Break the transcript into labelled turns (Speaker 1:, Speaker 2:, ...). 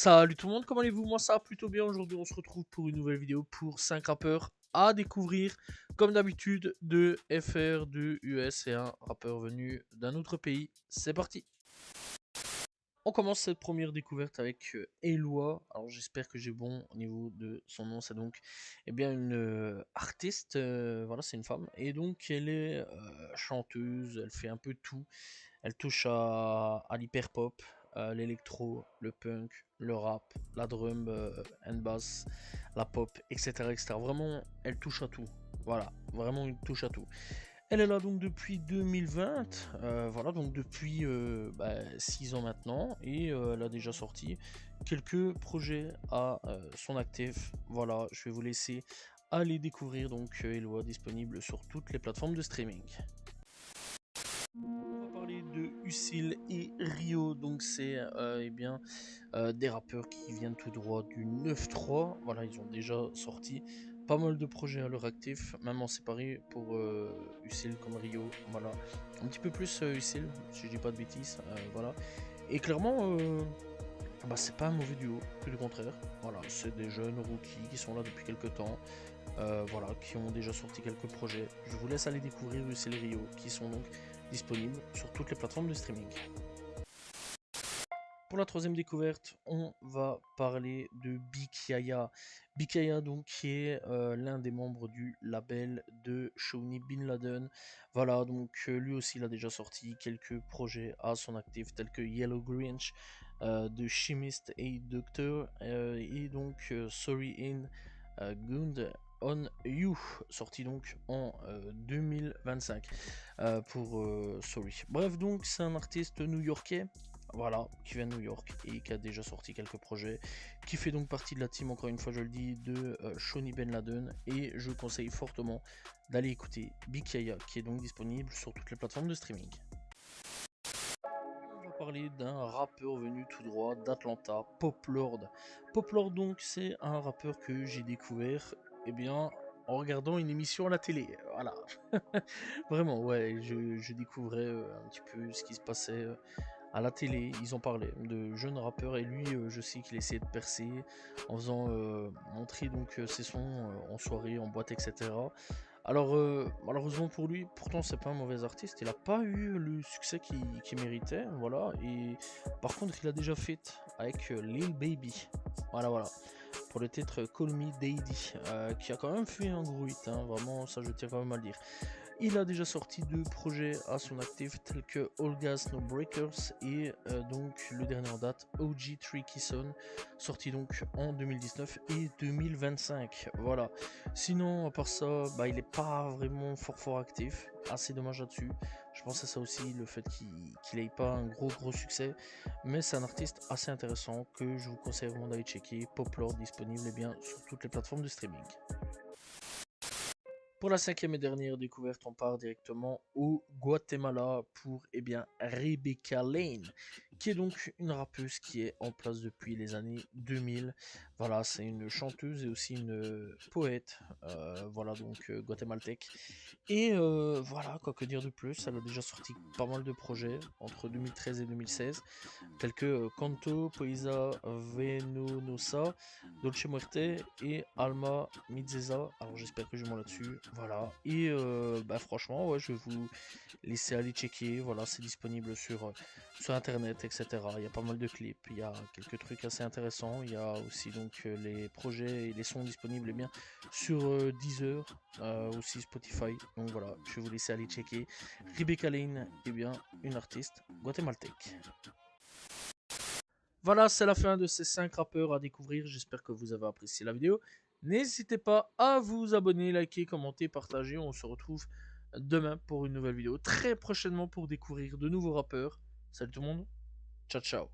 Speaker 1: Salut tout le monde, comment allez-vous? Moi ça va plutôt bien. Aujourd'hui on se retrouve pour une nouvelle vidéo pour 5 rappeurs à découvrir. Comme d'habitude de FR, de US et un rappeur venu d'un autre pays. C'est parti. On commence cette première découverte avec Eloi. Alors j'espère que j'ai bon au niveau de son nom. C'est donc bien une artiste, voilà c'est une femme. Et donc elle est chanteuse, elle fait un peu tout. Elle touche à l'hyper pop, l'électro, le punk, le rap, la drum and bass, la pop, etc., etc. Vraiment, elle touche à tout. Voilà, vraiment une touche à tout. Elle est là donc depuis 2020, voilà donc depuis 6 ans maintenant, et elle a déjà sorti quelques projets à son actif. Voilà, je vais vous laisser aller découvrir donc Eloi, disponible sur toutes les plateformes de streaming. On va parler de Ucil et Rio, donc c'est des rappeurs qui viennent tout droit du 9-3. Voilà, ils ont déjà sorti pas mal de projets à leur actif, même en séparé pour Ucil comme Rio. Voilà, un petit peu plus Ucil, si je dis pas de bêtises. Voilà, et clairement, c'est pas un mauvais duo, que du contraire. Voilà, c'est des jeunes rookies qui sont là depuis quelques temps. Voilà, qui ont déjà sorti quelques projets. Je vous laisse aller découvrir Ucil et Rio, qui sont donc disponibles sur toutes les plateformes de streaming. Pour la troisième découverte, on va parler de Bikaya. Bikaya, donc, qui est l'un des membres du label de Shawnee Bin Laden. Voilà, donc lui aussi, il a déjà sorti quelques projets à son actif, tels que Yellow Grinch, de Chemist et Doctor, et donc Sorry in Gund on You, sorti donc en 2025 pour Sorry. Bref, donc, c'est un artiste new-yorkais. Voilà, qui vient de New York et qui a déjà sorti quelques projets, qui fait donc partie de la team, encore une fois je le dis, de Shawnee Ben Laden, et je conseille fortement d'aller écouter Bikaya, qui est donc disponible sur toutes les plateformes de streaming. On va parler d'un rappeur venu tout droit d'Atlanta, Pop Lord. Pop Lord, donc, c'est un rappeur que j'ai découvert en regardant une émission à la télé. Voilà. Vraiment, ouais, je découvrais un petit peu ce qui se passait à la télé. Ils en parlaient de jeunes rappeurs, et lui, je sais qu'il essayait de percer en faisant montrer donc ses sons en soirée, en boîte, etc. Alors malheureusement pour lui, pourtant c'est pas un mauvais artiste, il a pas eu le succès qu'il méritait, voilà. Et par contre il a déjà fait avec Lil Baby, voilà, pour le titre Call Me Daddy, qui a quand même fait un gros hit, hein, vraiment, ça je tiens quand même à le dire. Il a déjà sorti deux projets à son actif, tels que All Gas No Breakers et donc le dernier en date, OG Tricky Son, sorti donc en 2019 et 2025. Voilà. Sinon, à part ça, il est pas vraiment fort actif. Assez dommage là-dessus. Je pense à ça aussi, le fait qu'il ait pas un gros succès. Mais c'est un artiste assez intéressant que je vous conseille vraiment d'aller checker. Pop Lord, disponible sur toutes les plateformes de streaming. Pour la cinquième et dernière découverte, on part directement au Guatemala pour Rebecca Lane, qui est donc une rappeuse qui est en place depuis les années 2000. Voilà, c'est une chanteuse et aussi une poète, voilà donc guatémaltèque. Et voilà, quoi que dire de plus, elle a déjà sorti pas mal de projets entre 2013 et 2016, tels que Canto, Poesa Venenosa, Dolce Muerte et Alma Mizeza. Alors j'espère que je m'en là-dessus. Voilà. Et franchement, ouais, je vais vous laisser aller checker. Voilà, c'est disponible sur internet, etc. Il y a pas mal de clips, il y a quelques trucs assez intéressants. Il y a aussi donc les projets et les sons disponibles sur Deezer, aussi Spotify. Donc voilà, je vais vous laisser aller checker. Rebecca Lane, une artiste guatémaltèque. Voilà, c'est la fin de ces 5 rappeurs à découvrir. J'espère que vous avez apprécié la vidéo. N'hésitez pas à vous abonner, liker, commenter, partager. On se retrouve demain pour une nouvelle vidéo. Très prochainement pour découvrir de nouveaux rappeurs. Salut tout le monde. Ciao, ciao.